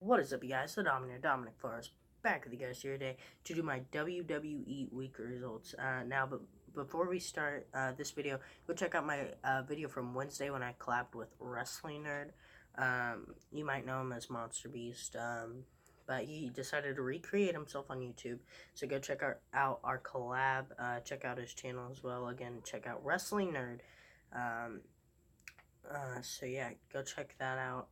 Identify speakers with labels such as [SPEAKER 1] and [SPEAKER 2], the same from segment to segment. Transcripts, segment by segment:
[SPEAKER 1] What is up, you guys? The Dominator, Dominic Flores, back with you guys here today to do my WWE Weekly Results. But before we start this video, go check out my video from Wednesday when I collabed with Wrestling Nerd. You might know him as Monster Beast, but he decided to recreate himself on YouTube. So go check out our collab. Check out his channel as well. Again, check out Wrestling Nerd. So yeah, go check that out.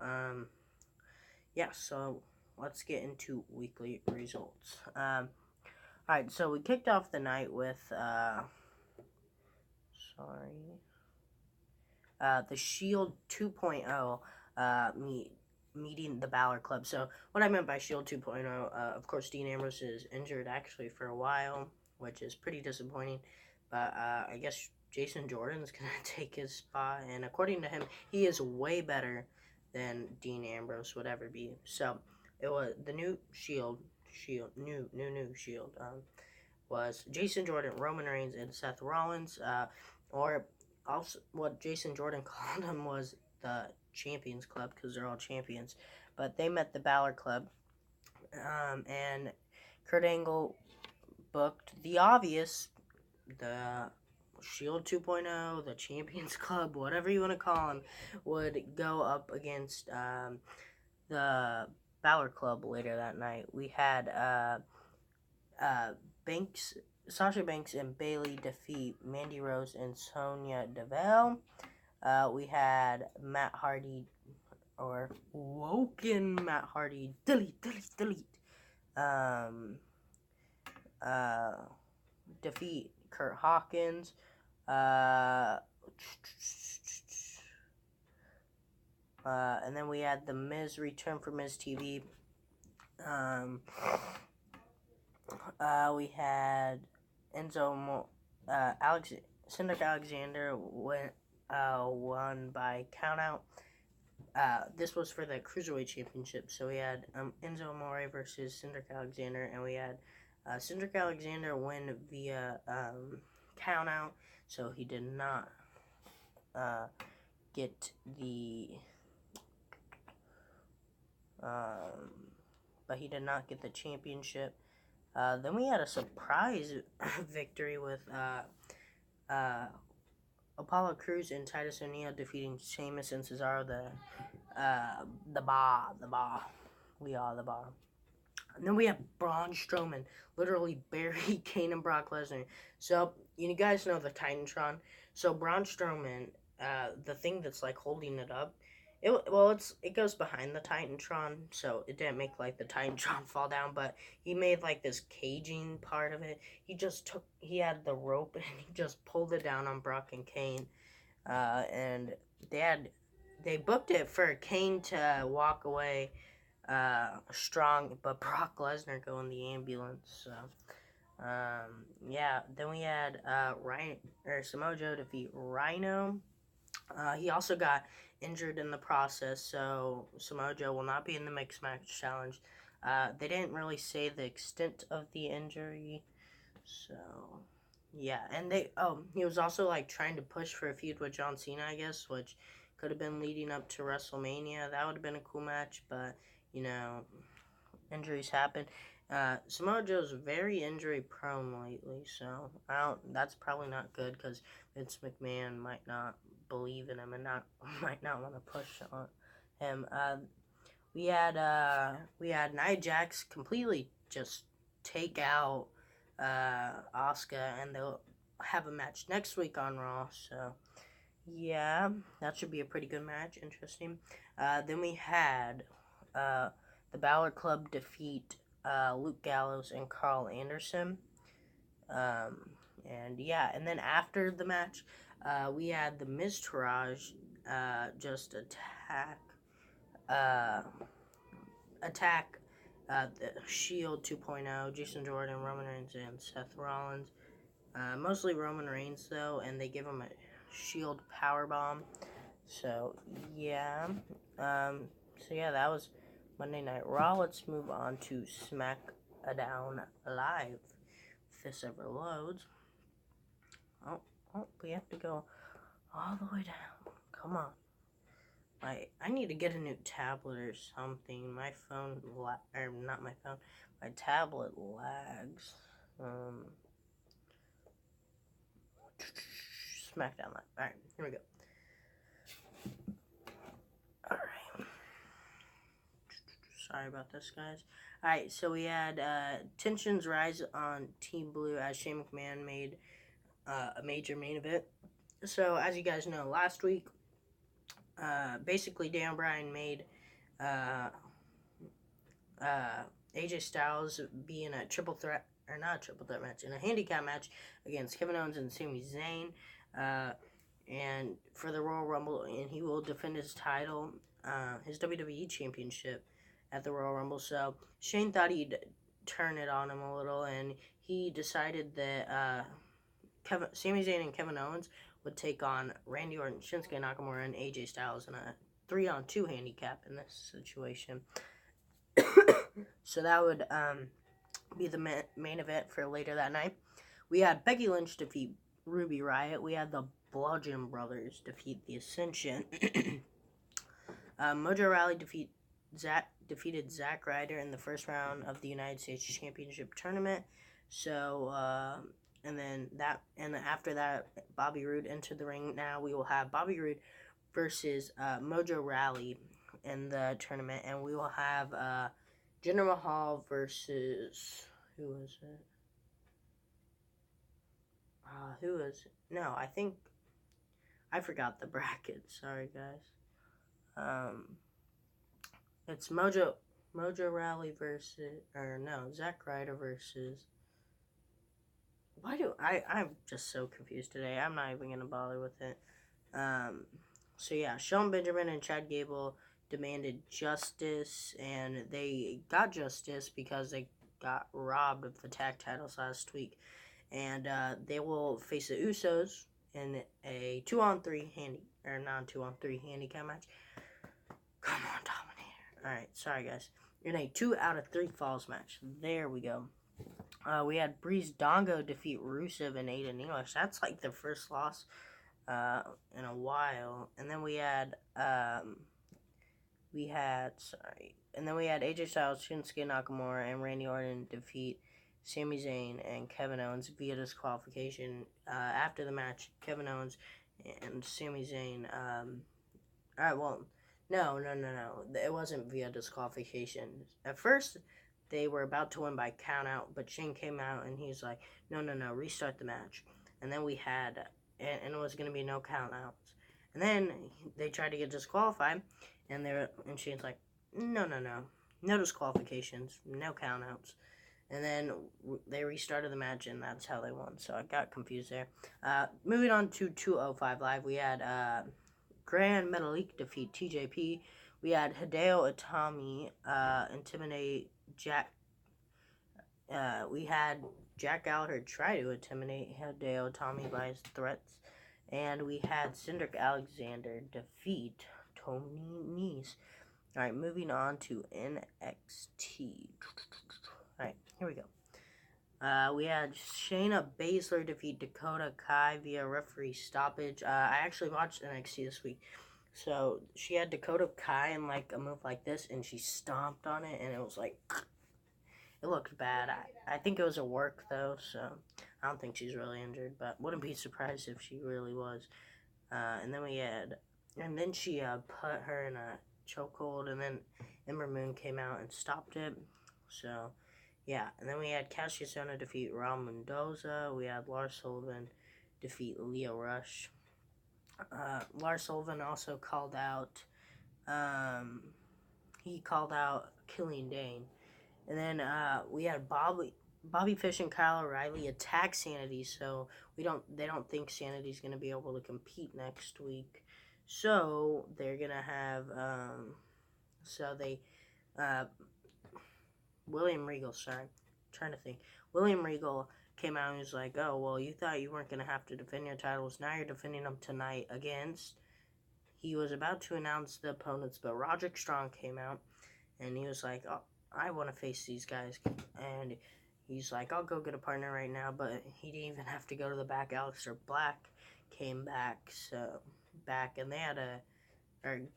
[SPEAKER 1] So let's get into weekly results. Alright, so we kicked off the night with, the Shield 2.0, meeting the Balor Club. So what I meant by Shield 2.0, of course, Dean Ambrose is injured actually for a while, which is pretty disappointing, but I guess Jason Jordan's going to take his spot, and according to him, he is way better than Dean Ambrose would ever be. So it was the new Shield, new Shield, was Jason Jordan, Roman Reigns, and Seth Rollins, or also what Jason Jordan called them was the Champions Club, because they're all champions. But they met the Balor Club, and Kurt Angle booked the obvious, the Shield 2.0, the Champions Club, whatever you want to call them, would go up against the Balor Club later that night. We had Sasha Banks and Bayley defeat Mandy Rose and Sonya Deville. We had Matt Hardy, or Woken Matt Hardy, delete, defeat Kurt Hawkins. And then we had The Miz return for Miz TV. We had Cedric Alexander won by countout. This was for the Cruiserweight Championship, so we had Enzo Amore versus Cedric Alexander, and we had Cedric Alexander win via countout, so he did not get the championship. Then we had a surprise victory with Apollo Crews and Titus O'Neil defeating Sheamus and Cesaro, the Bar. We are the Bar. And then we have Braun Strowman literally bury Kane and Brock Lesnar. So, you guys know the Titantron. So, Braun Strowman, the thing that's like holding it up, it goes behind the Titantron, so it didn't make like the Titantron fall down, but he made like this caging part of it. He had the rope and he just pulled it down on Brock and Kane, and they booked it for Kane to walk away strong, but Brock Lesnar go in the ambulance. So then we had Samoa Joe defeat Rhino. He also got injured in the process, so Samoa Joe will not be in the Mixed Match Challenge. They didn't really say the extent of the injury, so yeah. And he was also like trying to push for a feud with John Cena, I guess, which could have been leading up to WrestleMania. That would have been a cool match, but injuries happen. Samoa Joe's very injury prone lately, so that's probably not good, because Vince McMahon might not believe in him and might not want to push on him. We had Nia Jax completely just take out Asuka, and they'll have a match next week on Raw. So yeah, that should be a pretty good match. Interesting. Then we had the Balor Club defeat Luke Gallows and Carl Anderson. And then after the match, we had the Miztourage just attack the Shield 2.0, Jason Jordan, Roman Reigns, and Seth Rollins. Mostly Roman Reigns, though, and they give him a Shield powerbomb. So, yeah. That was Monday Night Raw. Let's move on to SmackDown Live. If this ever loads. Oh, we have to go all the way down. Come on. I need to get a new tablet or something. My phone, or not my phone, my tablet lags. SmackDown Live. Alright, here we go. Alright. Sorry about this, guys. Alright, so we had tensions rise on Team Blue as Shane McMahon made a major main event. So, as you guys know, last week, basically Dan Bryan made AJ Styles be in a triple threat, or not a triple threat match, in a handicap match against Kevin Owens and Sami Zayn, and for the Royal Rumble, and he will defend his title, his WWE Championship at the Royal Rumble. So Shane thought he'd turn it on him a little, and he decided that Sami Zayn and Kevin Owens would take on Randy Orton, Shinsuke Nakamura, and AJ Styles in a 3-on-2 handicap in this situation. So that would be the main event for later that night. We had Becky Lynch defeat Ruby Riott. We had the Bludgeon Brothers defeat the Ascension. Mojo Rawley defeated Zack Ryder in the first round of the United States Championship Tournament. So, and after that, Bobby Roode entered the ring. Now we will have Bobby Roode versus Mojo Rawley in the tournament, and we will have Jinder Mahal versus, who was it? No, I forgot the bracket. Sorry, guys. It's Mojo Rawley versus, Zack Ryder versus. I'm just so confused today. I'm not even gonna bother with it. So yeah, Shelton Benjamin and Chad Gable demanded justice, and they got justice because they got robbed of the tag titles last week. And they will face the Usos in a 2-on-3 non-2-on-3 handicap match. Come on, Dominator. Alright, sorry guys. In a 2-out-of-3 falls match. There we go. We had Breeze Dongo defeat Rusev and Aiden English. That's like their first loss in a while. And then we had AJ Styles, Shinsuke Nakamura, and Randy Orton defeat Sami Zayn and Kevin Owens via disqualification. After the match, Kevin Owens and Sami Zayn. No. It wasn't via disqualification. At first, they were about to win by count out, but Shane came out and he's like, no, restart the match. And then we had, and it was going to be no count outs. And then they tried to get disqualified, and Shane's like, no disqualifications, no count outs. And then they restarted the match, and that's how they won. So I got confused there. Moving on to 205 Live, we had Grand Metalik defeat TJP. We had Hideo Itami intimidate Jack. We had Jack Gallagher try to intimidate Hideo Itami by his threats. And we had Cedric Alexander defeat Tony Nese. Alright, moving on to NXT. Alright, here we go. We had Shayna Baszler defeat Dakota Kai via referee stoppage. I actually watched NXT this week. So, she had Dakota Kai in like a move like this, and she stomped on it, and it was like, it looked bad. I think it was a work, though, so I don't think she's really injured, but wouldn't be surprised if she really was. And then she put her in a chokehold, and then Ember Moon came out and stopped it. So, yeah. And then we had Cassius Ohno defeat Raul Mendoza. We had Lars Sullivan defeat Lio Rush. Lars Sullivan also called out, Killian Dane. And then we had Bobby Fish and Kyle O'Reilly attack Sanity, so they don't think Sanity's going to be able to compete next week. So they're going to have William Regal came out and was like, oh, well, you thought you weren't going to have to defend your titles. Now you're defending them tonight against. He was about to announce the opponents, but Roderick Strong came out, and he was like, oh, I want to face these guys. And he's like, I'll go get a partner right now, but he didn't even have to go to the back. Aleister Black came back, and they had a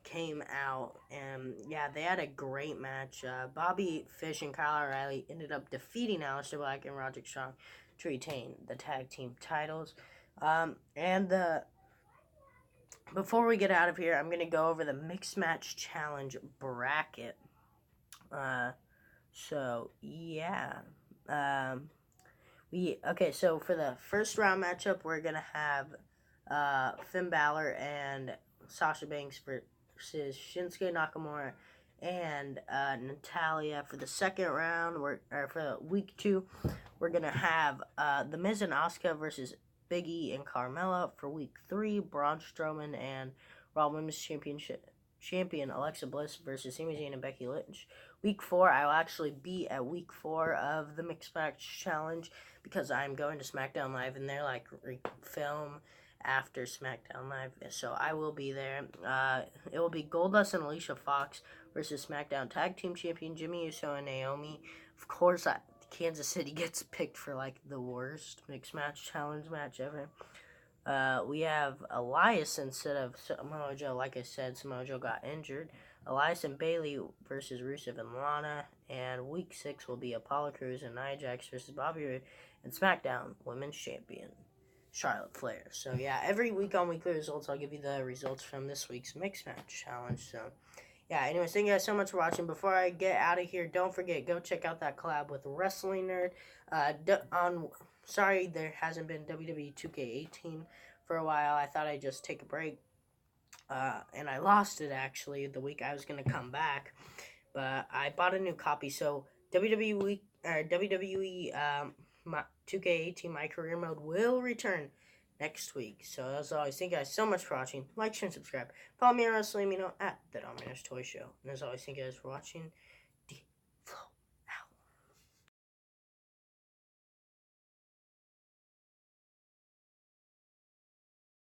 [SPEAKER 1] came out, and yeah, they had a great match. Bobby Fish and Kyle O'Reilly ended up defeating Aleister Black and Roderick Strong to retain the tag team titles. And before we get out of here, I'm gonna go over the mixed match challenge bracket. So yeah. So for the first round matchup, we're gonna have Finn Balor and Sasha Banks versus Shinsuke Nakamura and Natalia. For the second round, for week 2, we're gonna have The Miz and Asuka versus Big E and Carmella. For week 3, Braun Strowman and Raw Women's Champion Alexa Bliss versus Sami Zayn and Becky Lynch. Week 4, I will actually be at week 4 of the Mixed Match Challenge because I'm going to SmackDown Live and they're like film after SmackDown Live, so I will be there. It will be Goldust and Alicia Fox versus SmackDown Tag Team Champion Jimmy Uso and Naomi. Of course, Kansas City gets picked for like the worst Mixed Match Challenge match ever. We have Elias instead of Samoa Joe. Like I said, Samoa Joe got injured. Elias and Bayley versus Rusev and Lana. And week 6 will be Apollo Crews and Nia Jax versus Bobby Roode and SmackDown Women's Champion Charlotte Flair. So yeah, every week on Weekly Results, I'll give you the results from this week's Mixed Match Challenge. So yeah, anyways, thank you guys so much for watching. Before I get out of here, don't forget, go check out that collab with Wrestling Nerd. Sorry there hasn't been WWE 2K18 for a while. I thought I'd just take a break. And I lost it, actually, the week I was going to come back. But I bought a new copy. So WWE 2K18 My Career Mode will return next week. So as always, thank you guys so much for watching. Like, share, and subscribe. Follow me on Wrestling, at the Dominators Toy Show. And as always, thank you guys for watching.